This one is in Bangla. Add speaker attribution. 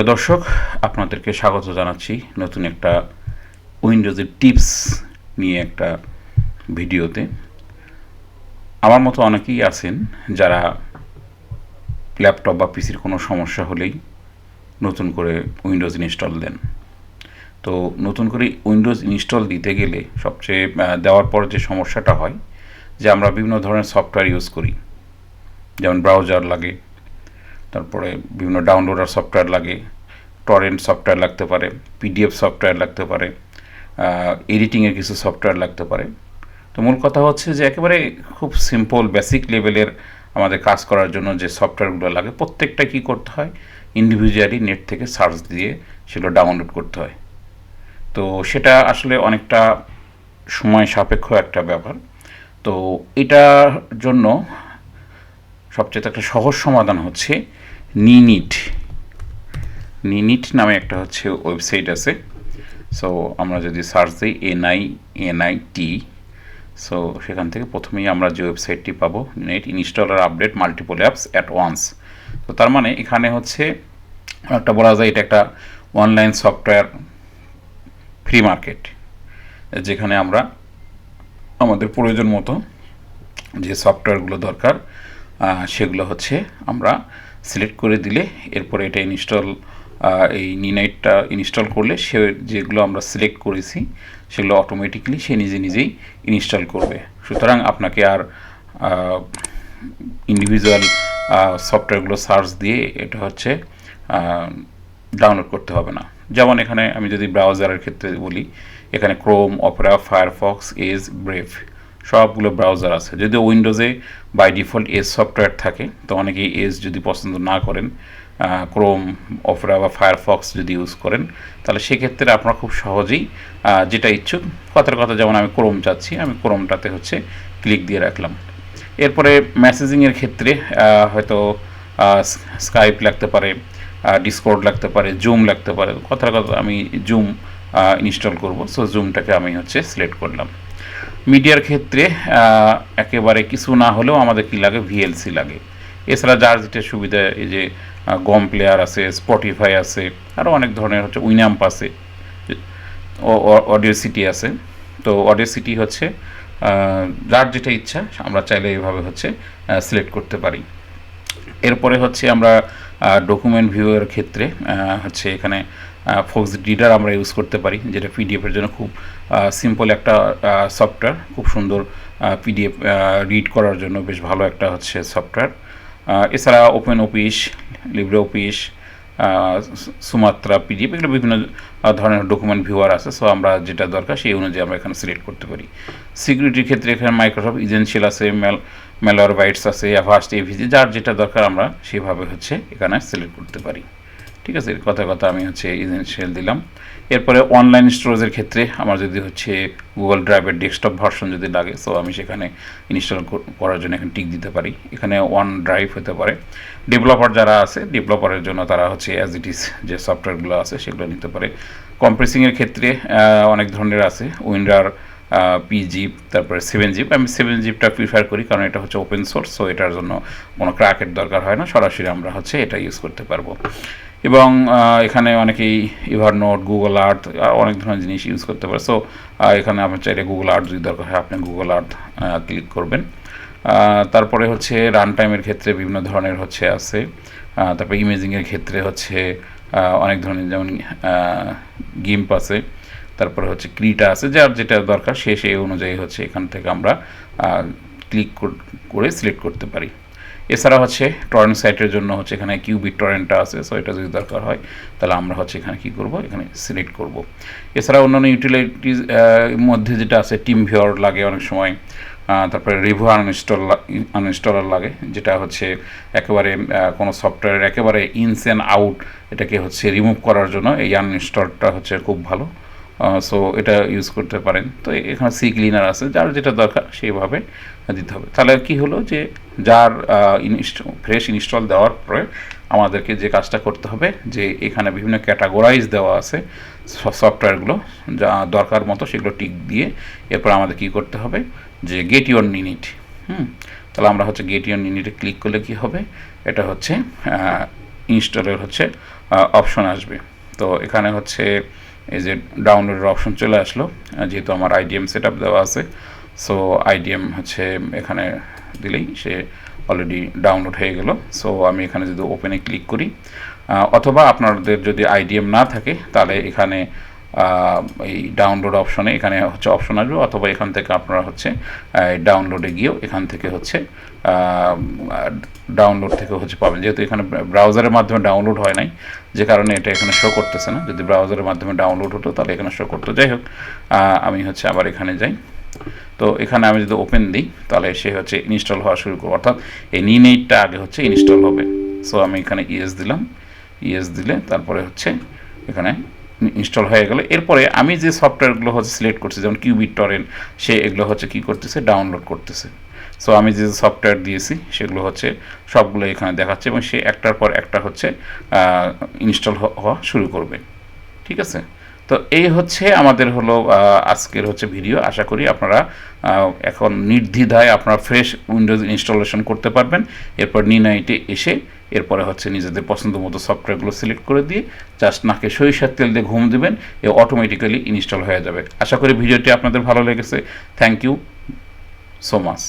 Speaker 1: প্রিয় দর্শক, আপনাদেরকে স্বাগত জানাচ্ছি নতুন একটা উইন্ডোজের টিপস নিয়ে একটা ভিডিওতে। আমার মতো অনেকেই আছেন যারা ল্যাপটপ বা পিসির কোনো সমস্যা হলেই নতুন করে উইন্ডোজ ইনস্টল দেন। তো নতুন করে উইন্ডোজ ইনস্টল দিতে গেলে সবচেয়ে দেওয়ার পর যে সমস্যাটা হয় যে আমরা বিভিন্ন ধরনের সফটওয়্যার ইউজ করি, যেমন ব্রাউজার লাগে, তারপরে বিভিন্ন ডাউনলোডার সফটওয়্যার লাগে, টরেন্ট সফটওয়্যার লাগতে পারে, পিডিএফ সফটওয়্যার লাগতে পারে, এডিটিংয়ের কিছু সফটওয়্যার লাগতে পারে। তো মূল কথা হচ্ছে যে একেবারে খুব সিম্পল বেসিক লেভেলের আমাদের কাজ করার জন্য যে সফটওয়্যারগুলো লাগে প্রত্যেকটা কী করতে হয়, ইন্ডিভিজুয়ালি নেট থেকে সার্চ দিয়ে সেগুলো ডাউনলোড করতে হয়। তো সেটা আসলে অনেকটা সময় সাপেক্ষ একটা ব্যাপার। তো এটার জন্য সবচেয়ে একটা সহজ সমাধান হচ্ছে নিনিট নামে একটা হচ্ছে ওয়েবসাইট আছে। সো আমরা যদি সার্চ দিই NINIT, সো সেখান থেকে প্রথমেই আমরা যে ওয়েবসাইটটি পাবো, net installer update multiple apps at once. তো তার মানে এখানে হচ্ছে একটা বলা যায় এটা একটা অনলাইন সফটওয়্যার ফ্রি মার্কেট, যেখানে আমরা আমাদের প্রয়োজন মতো যে সফটওয়্যারগুলো দরকার সেগুলো হচ্ছে আমরা সিলেক্ট করে দিলে এরপরে এটা এই নিনাইটটা ইনস্টল করলে সে যেগুলো আমরা সিলেক্ট করেছি সেগুলো অটোমেটিকলি সে নিজেই ইনস্টল করবে। সুতরাং আপনাকে আর ইন্ডিভিজুয়াল সফটওয়্যারগুলো সার্চ দিয়ে এটা হচ্ছে ডাউনলোড করতে হবে না। যেমন এখানে আমি যদি ব্রাউজারের ক্ষেত্রে বলি, এখানে Chrome, Opera, Firefox, Edge, Brave সবগুলো ব্রাউজার আছে। যদিও উইন্ডোজে বাই ডিফল্ট এজ সফটওয়্যার থাকে, তো অনেকেই এজ যদি পছন্দ না করেন, ক্রোম, অপেরা বা ফায়ারফক্স যদি ইউজ করেন, তাহলে সেক্ষেত্রে আপনারা খুব সহজেই যেটা ইচ্ছুক, কথার কথা যেমন আমি ক্রোম চাচ্ছি, আমি ক্রোমটাতে হচ্ছে ক্লিক দিয়ে রাখলাম। এরপরে মেসেজিংয়ের ক্ষেত্রে হয়তো স্কাইপ লাগতে পারে, ডিসকর্ড লাগতে পারে, জুম লাগতে পারে। কথার কথা আমি জুম ইনস্টল করব, সো জুমটাকে আমি হচ্ছে সিলেক্ট করলাম। মিডিয়ার ক্ষেত্রে একেবারে কিছু না হলেও আমাদের কী লাগে, VLC লাগে। এছাড়া যার যেটা সুবিধা, এই যে গম প্লেয়ার আছে, স্পটিফাই আছে, আরও অনেক ধরনের হচ্ছে উইনাম্প আছে, অডিওসিটি আছে। তো অডিওসিটি হচ্ছে যার যেটা ইচ্ছা আমরা চাইলে এইভাবে হচ্ছে সিলেক্ট করতে পারি। এরপরে হচ্ছে আমরা ডকুমেন্ট ভিউয়ের ক্ষেত্রে হচ্ছে এখানে ফক্স রিডার আমরা ইউজ করতে পারি, যেটা পিডিএফের জন্য খুব সিম্পল একটা সফটওয়্যার, খুব সুন্দর পিডিএফ রিড করার জন্য বেশ ভালো একটা হচ্ছে সফটওয়্যার। এছাড়া open office, Libre office, Sumatra, PDF, এগুলো বিভিন্ন ধরনের ডকুমেন্ট ভিউয়ার আছে। সো আমরা যেটা দরকার সেই অনুযায়ী আমরা এখানে সিলেক্ট করতে পারি। সিকিউরিটির ক্ষেত্রে এখানে মাইক্রোসফট ইসেনশিয়াল আছে, ম্যালওয়্যারবাইটস আছে, অ্যাভাস্ট, এভিজি, যার যেটা দরকার আমরা সেভাবে হচ্ছে এখানে সিলেক্ট করতে পারি। ঠিক আছে, কথা আমি হচ্ছে ইসেনশিয়াল দিলাম। এরপরে অনলাইন স্টোরেজের ক্ষেত্রে আমার যদি হচ্ছে গুগল ড্রাইভের ডেস্কটপ ভার্সন যদি লাগে, সো আমি সেখানে ইনস্টল করার জন্য এখানে টিক দিতে পারি। এখানে ওয়ান ড্রাইভ হতে পারে। ডেভেলপার যারা আছে, ডেভেলপারের জন্য তারা হচ্ছে অ্যাজ ইট ইজ যে সফটওয়্যারগুলো আছে সেগুলো নিতে পারে। কম্প্রেসিংয়ের ক্ষেত্রে অনেক ধরনের আছে, উইন্ডার, PZIP, তারপরে 7zip। আমি 7zipটা প্রিফার করি কারণ এটা হচ্ছে ওপেন সোর্স, সো এটার জন্য কোনো ক্র্যাকের দরকার হয় না, সরাসরি আমরা হচ্ছে এটা ইউজ করতে পারবো। এবং এখানে অনেকেই এভারনোট, গুগল আর্থ, অনেক ধরনের জিনিস ইউজ করতে পারে। সো এখানে আপনার চাইলে গুগল আর্থ যদি দরকার হয় আপনি গুগল আর্থ ক্লিক করবেন। তারপরে হচ্ছে রান টাইমের ক্ষেত্রে বিভিন্ন ধরনের হচ্ছে আছে। তারপরে ইমেজিংয়ের ক্ষেত্রে হচ্ছে অনেক ধরনের, যেমন গিম্প আছে, তারপরে হচ্ছে ক্রিটা আছে, যার যেটা দরকার সেই অনুযায়ী হচ্ছে এখান থেকে আমরা ক্লিক করে সিলেক্ট করতে পারি। এছাড়া হচ্ছে টরেন্ট সাইটের জন্য হচ্ছে এখানে কিউবিট টরেন্টটা আছে, সো এটা যদি দরকার হয় তাহলে আমরা হচ্ছে এখানে কী করব, এখানে সিলেক্ট করব। এছাড়া অন্যান্য মধ্যে যেটা আছে, টিম ভিউয়ার লাগে অনেক সময়, তারপরে রিভিউ আনইনস্টলার লাগে, যেটা হচ্ছে একেবারে কোনো সফটওয়্যারের একেবারে ইনস অ্যান্ড আউট এটাকে হচ্ছে রিমুভ করার জন্য এই আনইনস্টলটা হচ্ছে খুব ভালো। সো এটা ইউজ করতে পারেন। তো এখানে ক্লিনার আছে, যার যেটা দরকার সেইভাবে দিতে হবে। তাহলে কি হলো যে যার ফ্রেশ ইনস্টল দেওয়ার পরে আমাদেরকে যে কাজটা করতে হবে, যে এখানে বিভিন্ন ক্যাটাগরাইজ দেওয়া আছে সফটওয়্যারগুলো, যা দরকার মতো সেগুলো টিক দিয়ে এরপর আমাদের কি করতে হবে, যে গেট ইউর নিনিট। তাহলে আমরা হচ্ছে গেট ইউর নিনিটে ক্লিক করলে কি হবে, এটা হচ্ছে ইনস্টলের হচ্ছে অপশন আসবে। তো এখানে হচ্ছে এই যে ডাউনলোডের অপশন চলে আসলো, যেহেতু আমার আইডিএম সেট আপ দেওয়া আছে। সো আইডিএম হচ্ছে এখানে দিলেই সে অলরেডি ডাউনলোড হয়ে গেল। সো আমি এখানে যদি ওপেনে ক্লিক করি, অথবা আপনাদের যদি আইডিএম না থাকে তাহলে এখানে এই ডাউনলোড অপশনে এখানে হচ্ছে অপশন আসবে, অথবা এখান থেকে আপনারা হচ্ছে ডাউনলোডে গিয়েও এখান থেকে হচ্ছে ডাউনলোড থেকে হচ্ছে পাবেন। যেহেতু এখানে ব্রাউজারের মাধ্যমে ডাউনলোড হয় নাই, যে কারণে এটা এখানে শো করতেছে না। যদি ব্রাউজারের মাধ্যমে ডাউনলোড হতো তাহলে এখানে শো করতো। যাই হোক, আমি হচ্ছে আবার এখানে যাই। তো এখানে আমি যদি ওপেন দিই তাহলে সে হচ্ছে ইনস্টল হওয়া শুরু করবো, অর্থাৎ এই নিনেটটা আগে হচ্ছে ইনস্টল হবে। সো আমি এখানে ইয়েস দিলাম। ইয়েস দিলে তারপরে হচ্ছে এখানে ইনস্টল হয়ে গেল। এরপরে আমি যে সফটওয়্যারগুলো হচ্ছে সিলেক্ট করছি, যেমন কিউবিট টরেন্ট, সে এগুলো হচ্ছে কী করতেছে, ডাউনলোড করতেছে। সো আমি যে সফটওয়্যার দিয়েছি সেগুলো হচ্ছে সবগুলো এখানে দেখাচ্ছে, এবং সে একটার পর একটা হচ্ছে ইনস্টল হওয়া শুরু করবে। ঠিক আছে? তো এই হচ্ছে আমাদের হলো আজকের হচ্ছে ভিডিও। আশা করি আপনারা এখন নির্দ্বিধায় আপনারা ফ্রেশ উইন্ডোজ ইনস্টলেশন করতে পারবেন। এরপর নিনাইটে এসে এরপরে হচ্ছে নিজেদের পছন্দ মতো সফটওয়্যারগুলো সিলেক্ট করে দিয়ে জাস্ট নাকে সরিষার তেল দিয়ে ঘুম দেবেন, এ অটোমেটিক্যালি ইনস্টল হয়ে যাবে। আশা করি ভিডিওটি আপনাদের ভালো লেগেছে। Thank you so much.